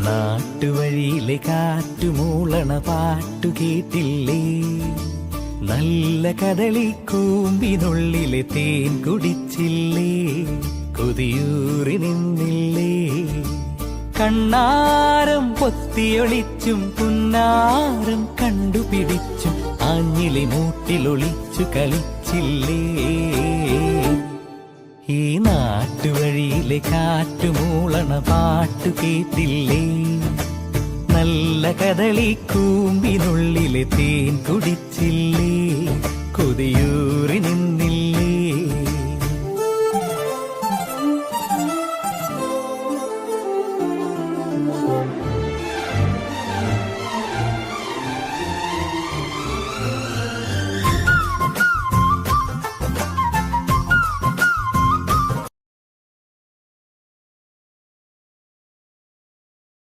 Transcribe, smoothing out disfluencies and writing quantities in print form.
നാട്ടുവഴിയിലെ കാറ്റുമൂളണ പാട്ടു കേട്ടില്ലേ? നല്ല കദളിക്കൂമ്പിനുള്ളിലെ തേൻ കുടിച്ചില്ലേ? കൊതിയൂറി നിന്നില്ലേ? കണ്ണാരം പൊത്തിയൊളിച്ചും പുന്നാരം കണ്ടുപിടിച്ചും ആഞ്ഞിലി മൂട്ടിലൊളിച്ചു കളിച്ചില്ലേ? ഈ നാട്ടുവഴിയിലെ കാറ്റുമൂളണ പാട്ടു കേട്ടില്ലേ? നല്ല കദളിക്കൂമ്പിനുള്ളിലെ തേൻ കുടിച്ചില്ലേ? കൊതിയൂറി നിന്നില്ലേ?